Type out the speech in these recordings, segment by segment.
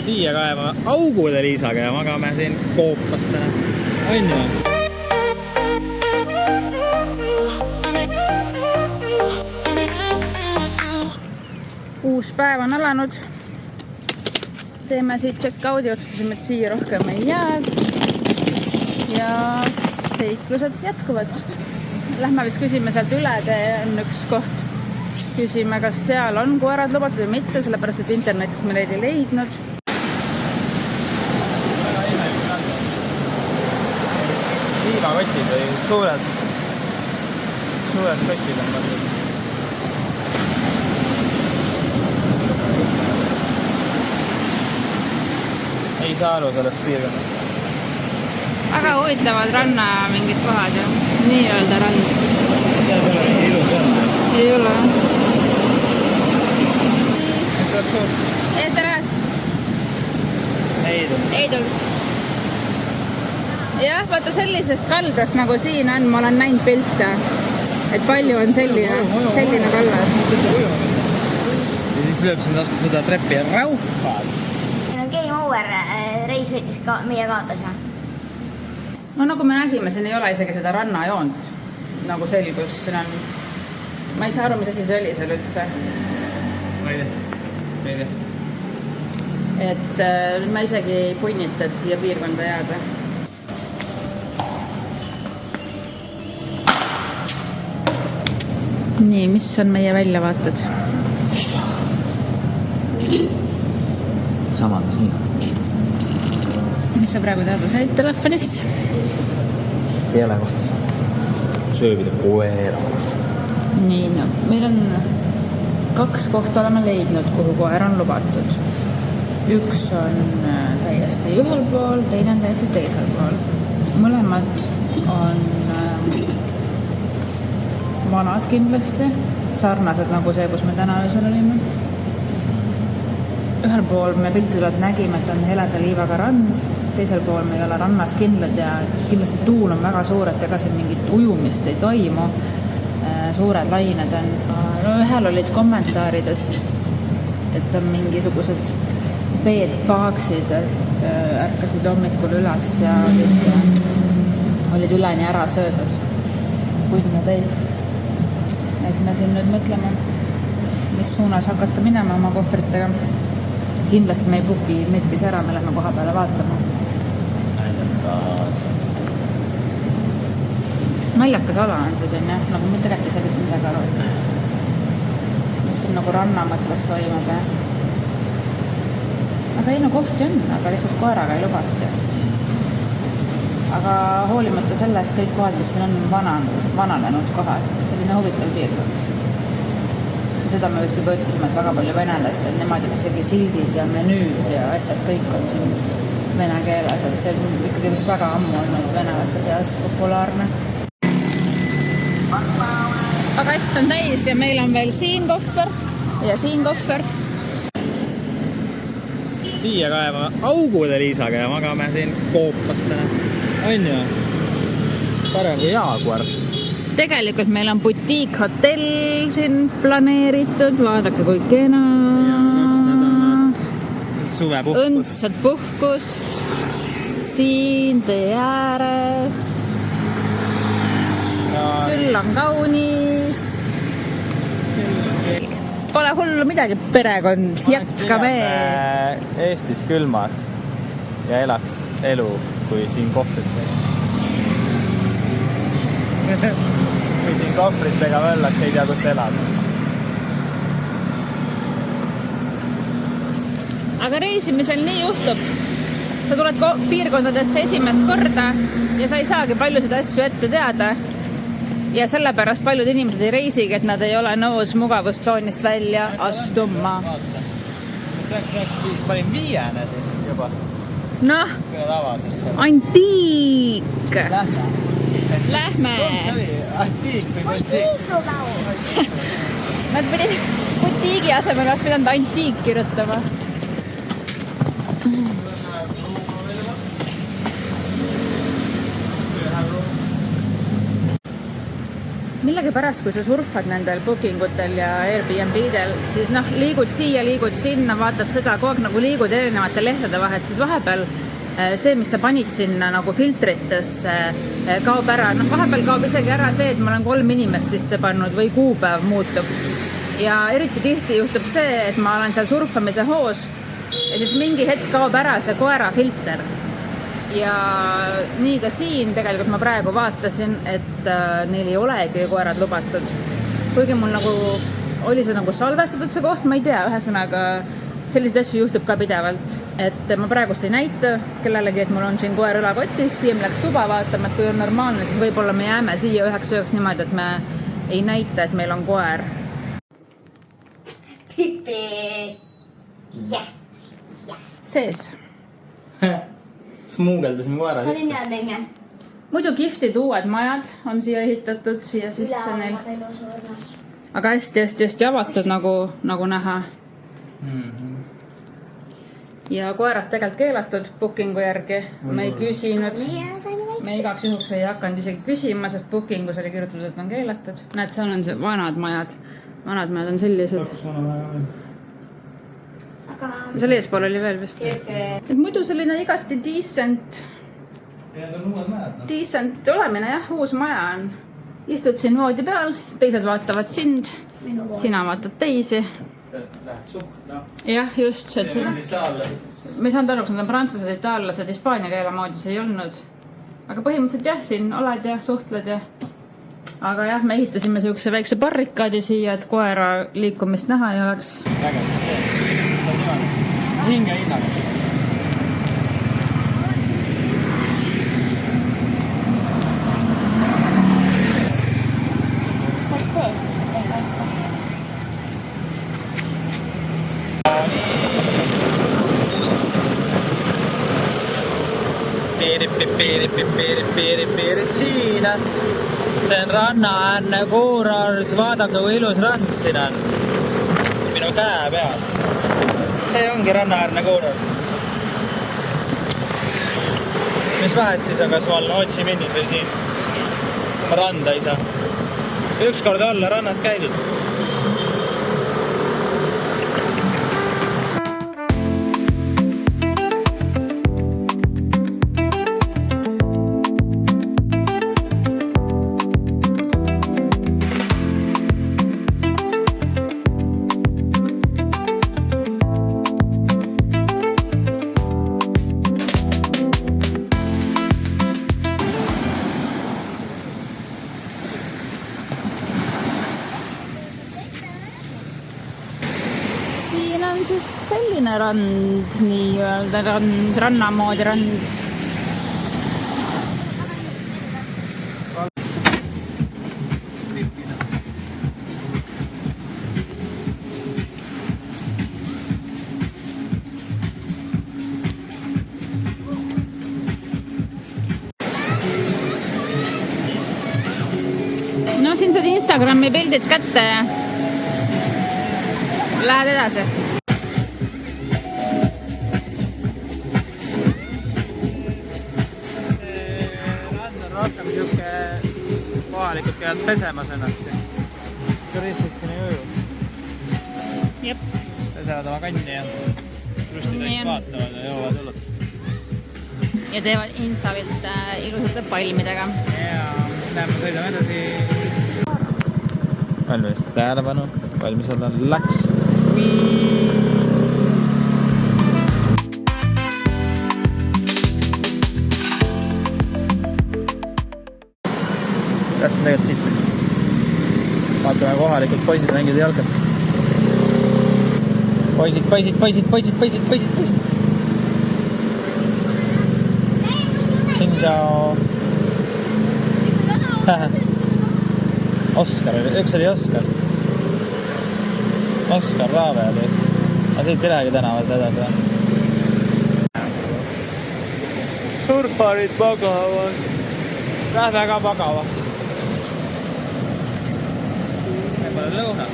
siia kaeva augude Liisaga ja magame siin koopas täna. On ju? Uus päev on alanud. Teeme siit check-out'i, otsustasime, et siia rohkem ei jää. Ja seiklused jätkuvad. Lähme vist küsime sealt üle, on üks koht. Küsime, kas seal on koerad lubatud või mitte, sellepärast et internetis me neid ei leidnud. Liivakotid või suured kotid on pandud. Ei saa aru sellest piirkonnast. Väga huvitavad ranna mingid kohad ja nii-öelda rand. Seal pole mingi ilus on. Ei ole. Tere! Eidult. Jah, vaata sellisest kaldast nagu siin on, ma olen näinud pilte. Et palju on selline kallas. Ja siis lööb siin vastu seda treppi ja rauhvad. Meil on Game Over reis võitis meie kaotasime. No nagu me nägime, siin ei ole isegi seda rannajoont. Nagu selgus, siin on... Ma ei saa aru, mis asi see oli seal üldse. Ma ei tea. Et ma isegi ei punnita, et siia piirkonda jääda. Nii, mis on meie väljavaated? Sama, mis nii. Mis sa praegu teada said telefonist? Ei ole kohta. Sööbida koera. Nii, no, meil on 2 kohta oleme leidnud, kuhu koer on lubatud. Üks on täiesti ühel pool, teine on täiesti teisel pool. Mõlemad on vanad kindlasti, sarnased nagu see, kus me täna öösel olime. Ühel pool me piltidelt nägime, et on heleda liivaga rand, teisel pool meil ei ole rannas kindlad ja kindlasti tuul on väga suur, et ega siin mingit ujumist ei toimu. Suured lained on. No, ühel olid kommentaarid, et on mingisugused veedpaaksid, et ärkasid hommikul üles ja olid üleni ära söödud. Puidna täis. Et me siin nüüd mõtleme, mis suunas hakata minema oma kohvritega. Kindlasti me ei buki metis ära, me lähme koha peale vaatama. Naljakas ala on see siin, jah? Nagu me tegelikult ei saa mitte midagi aru. Mis siin nagu ranna mõttes toimub, jah? Aga ei, no kohti on, aga lihtsalt koeraga ei lubati. Aga hoolimata sellest kõik kohad, mis siin on vananenud kohad, selline huvitav piirkond. Seda me vist juba ütlesime, et väga palju venelasi on nemad, et isegi sildid ja menüüd ja asjad kõik on siin vene keeles, et see on ikkagi vist väga ammu olnud venelaste seas populaarne. Pagass on täis ja meil on veel siin kohver ja siin kohver. Siia kaeva augude Liisaga ja magame siin koopas täna. On ju? Parem kui Jaaguar. Tegelikult meil on butiik-hotell siin planeeritud. Vaadake, kui kena. Suvepuhkust. Õndsat puhkust. Siin tee ääres. Küll on kaunis. Pole hullu midagi, perekond, jätkame. Eestis külmas ja elaks elu, kui siin kohvritega. Kui siin kohvritega võllaks, ei tea, kus elad. Aga reisimisel nii juhtub. Sa tuled piirkondadesse esimest korda ja sa ei saagi paljusid asju ette teada. Ja sellepärast paljud inimesed ei reisigi, et nad ei ole nõus mugavustsoonist välja astuma. Ma olin 5. siis juba. Noh, antiik. Lähme. Antiik või antiik? Nad pidid butiigi asemel oleks pidanud antiik kirjutama. millegipärast, kui sa surfad nendel booking utel ja Airbnb-del, siis noh, liigud siia, liigud sinna, vaatad seda, kogu aeg nagu liigud erinevate lehtede vahet, siis vahepeal see, mis sa panid sinna nagu filtritesse, kaob ära. Noh, vahepeal kaob isegi ära see, et ma olen 3 inimest sisse pannud või kuupäev muutub. Ja eriti tihti juhtub see, et ma olen seal surfamise hoos ja siis mingi hetk kaob ära see koera filter. Ja nii ka siin tegelikult ma praegu vaatasin, et neil ei olegi koerad lubatud. Kuigi mul nagu oli see nagu salvestatud see koht, ma ei tea, ühesõnaga selliseid asju juhtub ka pidevalt. Et ma praegust ei näita kellelegi, et mul on siin koer ülakotis, siia me läks tuba vaatama, et kui on normaalne, siis võib-olla me jääme siia 9 ööks niimoodi, et me ei näita, et meil on koer. Pipi. Jah. Sees. Smuugeldasime koera See oli sisse. nii lenge. Muidu kihvtid uued majad on siia ehitatud, siia sisse neil. Aga hästi avatud nagu näha. Ja koerad tegelikult keelatud bookingu järgi. Me ei küsinud. Me igaks juhuks ei hakanud isegi küsima, sest bookingus oli kirjutatud, et on keelatud. Näed, seal on see vanad majad. Vanad majad on sellised. Seal eespool oli veel vist. Et muidu selline igati decent olemine, jah, uus maja on. Istud siin voodi peal, teised vaatavad sind, sina vaatad teisi. Jah, just. Me ei saanud aru, kas nad on prantslased, itaallased, hispaania keele moodi see ei olnud. Aga põhimõtteliselt jah, siin oled ja suhtled ja... Aga jah, me ehitasime siukse väikse barrikaadi siia, et koera liikumist näha ei oleks. Hinge hinnaga. Siina. See on rannaäärne kuurord. Vaadake, kui ilus rand siin on. Minu käe peal. See ongi rannaäärne kuurord. Mis vahet siis on, kas ma olen Otsi minnid või siin? Ma randa ei saa. Ükskord olla rannas käidud. Siin on siis selline rand, nii-öelda ranna moodi rand. No siin saad Instagrami pildid kätte ja lähed edasi. Rand on rohkem siuke kohalikud käivad pesemas ennast. Turistid siin ei uju. Jep. Pesevad oma kanni ja turistid ainult vaatavad ja joovad õlut. Ja teevad Instavilt ilusate palmidega. Ja läheme sõidame edasi. Valmis tähelepanu. Valmis olla läks. Tahtsin tegelikult siit. Vaatame kohalikud poisid mängida jalkat. Poisid. Xinjiao. Oskar oli, üks oli Oskar. Oskar Raave oli üks. Aga siit ei lähegi tänavalt edasi. Surfarid magavad. Lähme ka magava. Me pole lõunat.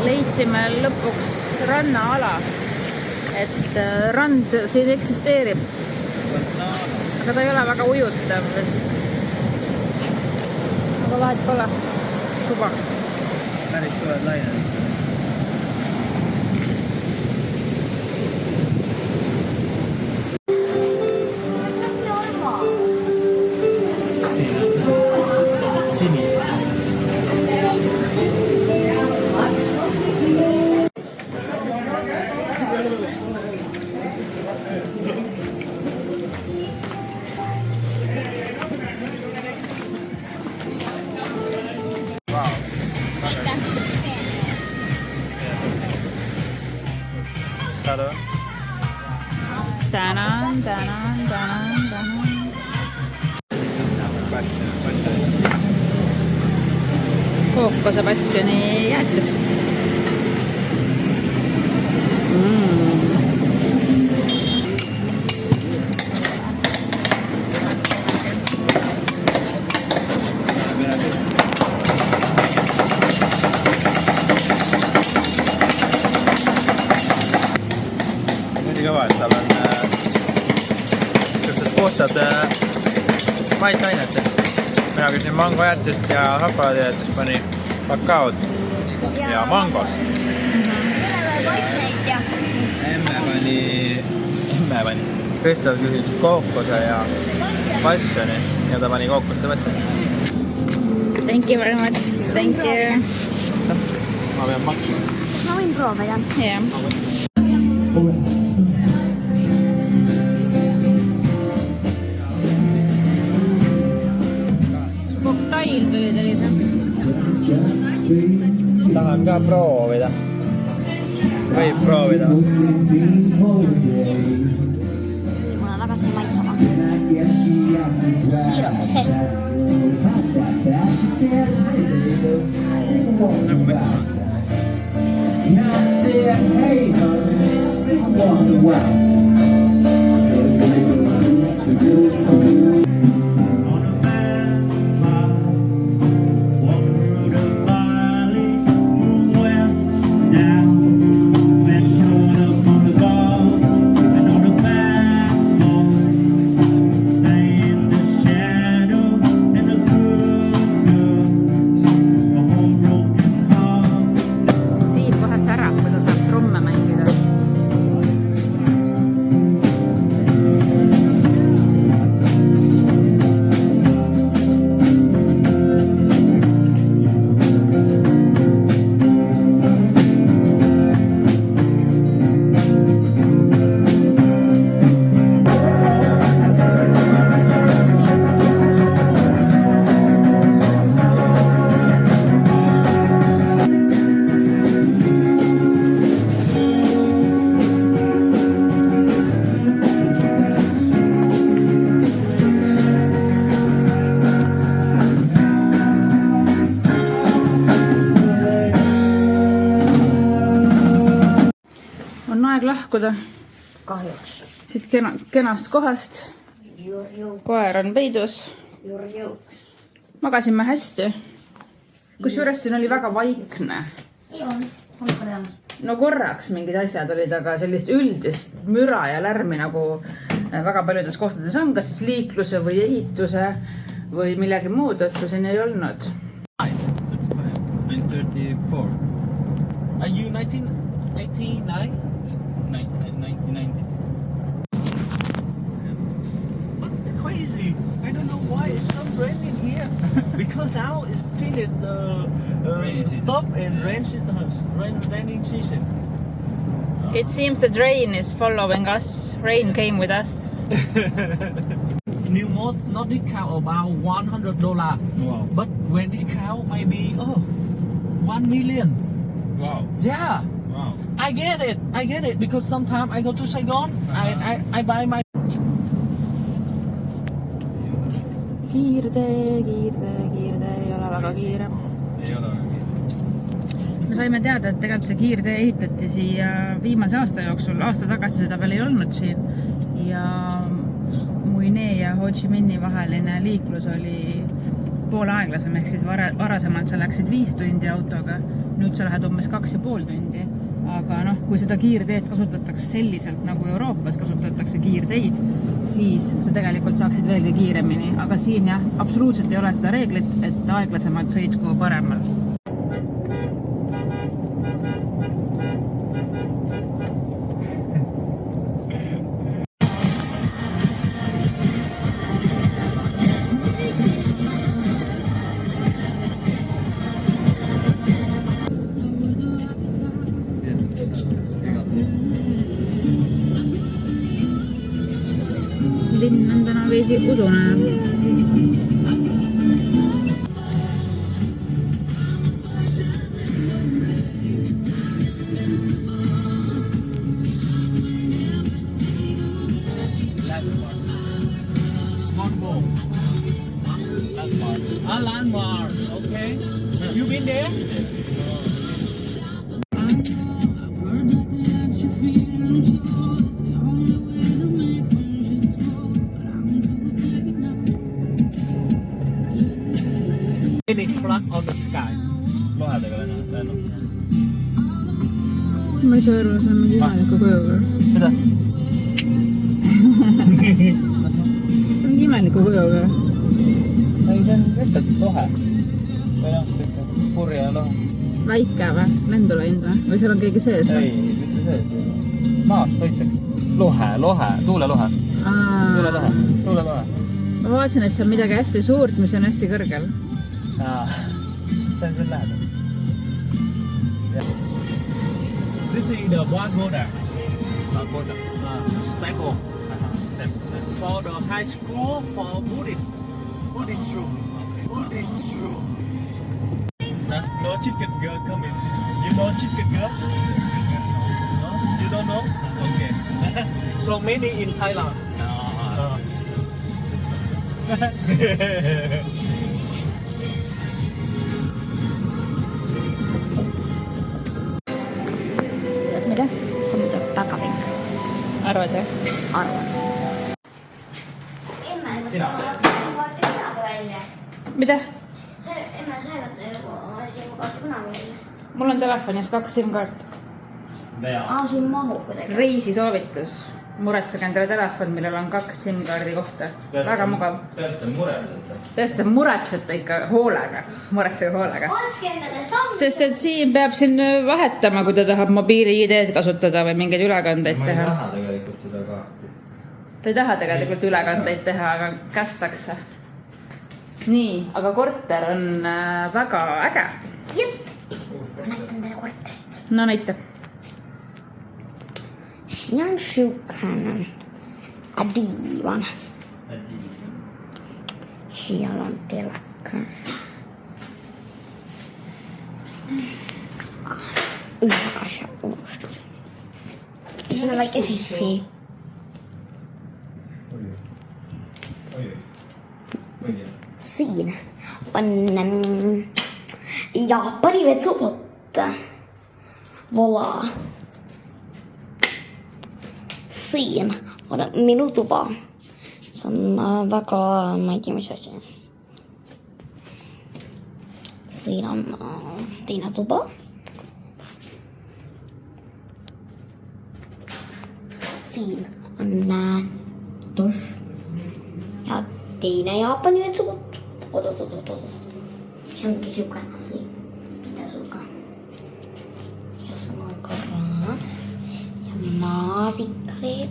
Leidsime lõpuks rannaala. Et rand siin eksisteerib. Aga ta ei ole väga ujutav vist. aga vahet pole. Suva. Päris suured lained. Sini. Hallå? Tänan. Kookose passioni jäätis. Kõva, et tal on sellised puhtad maitainet. Mina küsin mangojäätist ja šokolaadijäätist pani kakaod ja mangot. Emme pani. Kristel küsis kookose ja passioni ja ta pani kookoste passioni. Thank you very much. Thank you. Ma pean maksma. Ma võin proovida. Yeah. Koktail tuli sellise. Tahan ka proovida. Võib proovida. Nii, mulle väga see maitsema. Siirup sees. Lahkuda Kahjuks. siit kenast kohast. Koer on peidus. Magasime hästi. Kusjuures siin oli väga vaikne. No korraks mingid asjad olid, aga sellist üldist müra ja lärmi nagu väga paljudes kohtades on, kas siis liikluse või ehituse või millegi muud otsa siin ei olnud. 34. Are you 1989? 1990. Crazy! I don't know why it's so raining here. Because now it's finished the stop and raining season. It seems that rain is following us. Rain came with us. New mods not discount about $100. Wow. But when discount maybe 1 million. Wow. Yeah. Wow. I get it because sometimes I go to Saigon, I buy my Kiirde, ei ole väga kiire. Ei ole väga kiire. Me saime teada, et tegelikult see kiirtee ehitati siia viimase aasta jooksul, aasta tagasi seda veel ei olnud siin ja Muine ja Ho Chi Minhi vaheline liiklus oli poole aeglasem, ehk siis varasemalt sa läksid 5 tundi autoga, nüüd sa lähed umbes 2,5 tundi aga noh, kui seda kiirteed kasutatakse selliselt, nagu Euroopas kasutatakse kiirteid, siis sa tegelikult saaksid veelgi kiiremini. Aga siin jah, absoluutselt ei ole seda reeglit, et aeglasemalt sõitku paremal. Linn on täna veidi udune. Landmark, okay. You been there? Any flag on the sky. Lohedega lennub. Ma ei saa aru, see on mingi imeliku kujuga. Mida? See on mingi imeliku kujuga. Ei, see on lihtsalt lohe. Või jah, purja lohe. Väike või? Lendu läinud või? Või seal on keegi sees või? Ei, mitte sees. Maast hoitaks. Lohe, tuulelohe. Tuulelohe. Ma vaatasin, et see on midagi hästi suurt, mis on hästi kõrgel. See on lähedal. This is the Pagoda. Staple. For the high school for Buddhist room. No chicken girl coming. You know chicken girl? No? You don't know? Okay. So many in Thailand. Mida? Homme tuleb tagapink. Arvad või? Arvan. Emme, Sina. vaata kunagi välja. Mida? Emme, sa ei vaata ju vaata kunagi välja. Mul on telefonis 2 SIM-kaart. Sul mahub kuidagi. Reisisoovitus. Muretsege endale telefon, millel on 2 SIM-kaardi kohta. Väga mugav. Tõesti muretsete ikka hoolega. Muretsege hoolega. Oske endale samm. Sest et siin peab siin vahetama, kui ta tahab mobiili ID-d kasutada või mingeid ülekandeid teha. Ma ei taha tegelikult seda kaarti. Ta ei taha tegelikult ülekandeid teha, aga kästakse. Nii, aga korter on väga äge. Jep. Ma näitan teile korterit. No näita. Siin on siukene diivan. Siellä on telakka. Ylhäällä ja uudistus. Siinä on vaikka fiffi. Siinä on Japani vetsupotta. Volaa. Siinä on minun tupa. Se on väga, ma ei tea mis asi. Siinä on teine tuba. Siinä on tos. Ja teine Jaapani vetsupottu. Se onkin siukan asia. Mitä sulkaan? Jos on koraan. Ja maasikkareet.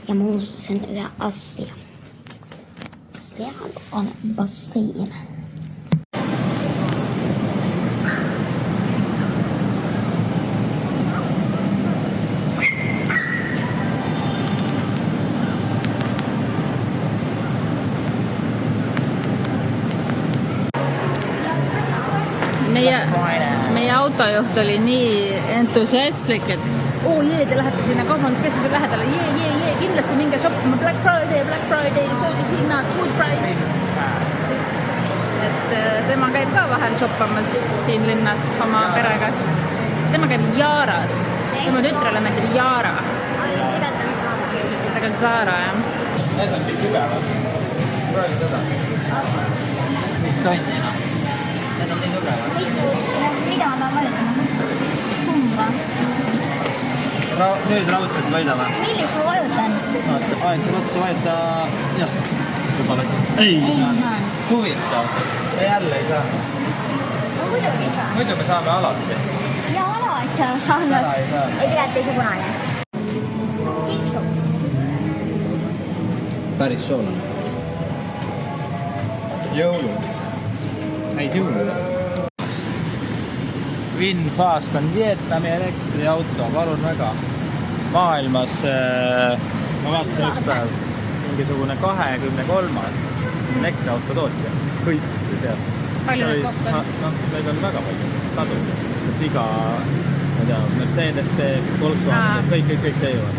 Ja mä muistin sen yhden asian. Siellä on bassiin. Meie autojuht oli nii entusiastlik, et te lähete sinna kaubanduskeskuse lähedale, kindlasti minge shoppima, Black Friday, soodushinnad, good price. Et tema käib ka vahel shoppamas siin linnas oma perega. Tema käib Jaaras, tema tütrele meeldib Jaara. Tegelikult Zara, jah. Need on nii tugevad. Proovi seda. Mis tonni, noh? Need on nii tugevad. Mida ma vajutama? Kumba? Nüüd raudselt vaidame. Millis ma vajutan? Aeg seal otsa vajuta... Jah, juba läks. Ei saanud. Huvitav. Me jälle ei saanud. No muidugi ei saa. Muidu me saame alati. Ja alati on saanud. Täna ei saa. Ei teate see punane. Ketchup. Päris soolane. Jõulud. Häid jõuluda. Winfast on Vietnami elektriauto, palun väga. Maailmas, ma vaatasin üks päev, mingisugune 23. elektriauto tootja. Kõikide seas. Palju neid kohta on? No, neid on väga palju. Sadu. Sest iga, ma tea, Mercedes teeb, Volkswagen teeb, kõik teevad.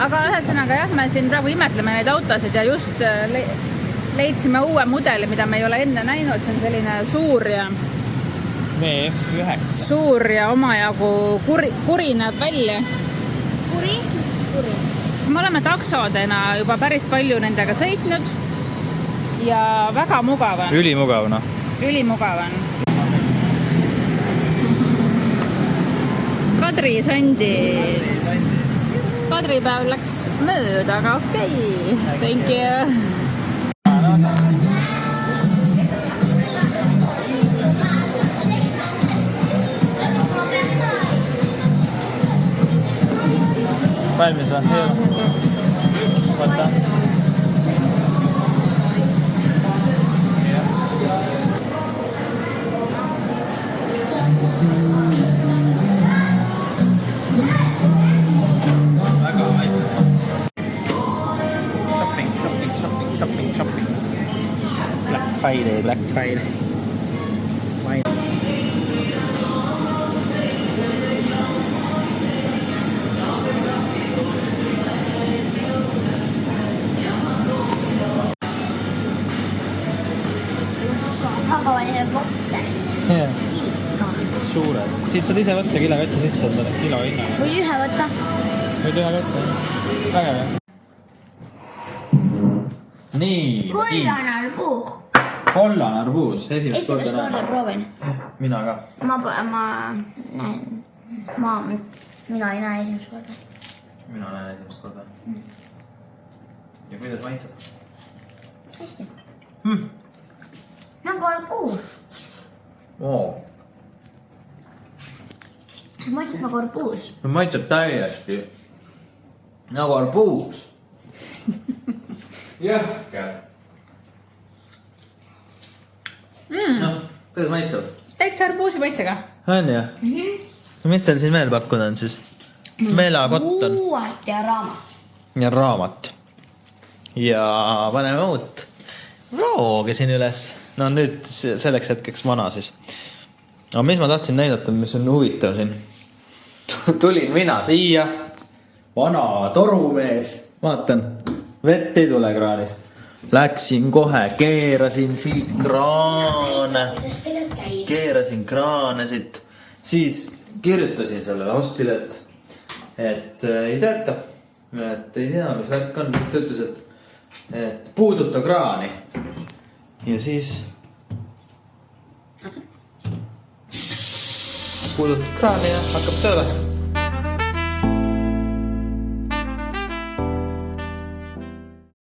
Aga ühesõnaga jah, me siin praegu imetleme neid autosid ja just leidsime uue mudeli, mida me ei ole enne näinud. See on selline VF9. suur ja omajagu kuri näeb välja. Kuri? Kuri. Me oleme taksodena juba päris palju nendega sõitnud ja väga mugav on. Ülimugav, noh. Ülimugav on. Kadri sandid. Kadripäev läks mööda, aga okei. Thank you. Valmis või? Joo. Vaata. Väga maitse. Shopping. Black Friday. Yeah. Suured. Siit saad ise võtta kilokotti sisse, on kilo hinna. Või ühe võtta? Võid ühe võtta. Väga hea. Nii. Kollane arbuus. Kollane arbuus. Esimest korda proovin. Mina ka. Ma näen. Mina ei näe esimest korda. Mina näen esimest korda. Ja kuidas maitseb? Hästi. Nagu arbuus. Oo. See maitseb nagu arbuus. Maitseb täiesti nagu arbuus. Jõhke. Noh, kuidas maitseb? Täitsa arbuusi maitsega. On jah? Mis teil siin veel pakkuda on siis? Meelakotton. Uuat ja raamat. Ja raamat. Ja paneme uut roogi siin üles. No nüüd selleks hetkeks vana siis. Aga mis ma tahtsin näidata, mis on huvitav siin? Tulin mina siia. Vana torumees. Vaatan, vett ei tule kraanist. Läksin kohe, keerasin siit kraane. Keerasin kraane siit. Siis kirjutasin sellele hostile, et ei tööta. Et ei tea, mis värk on. Mis ta ütles, et puuduta kraani. Ja siis puudutad kraani ja hakkab tööle.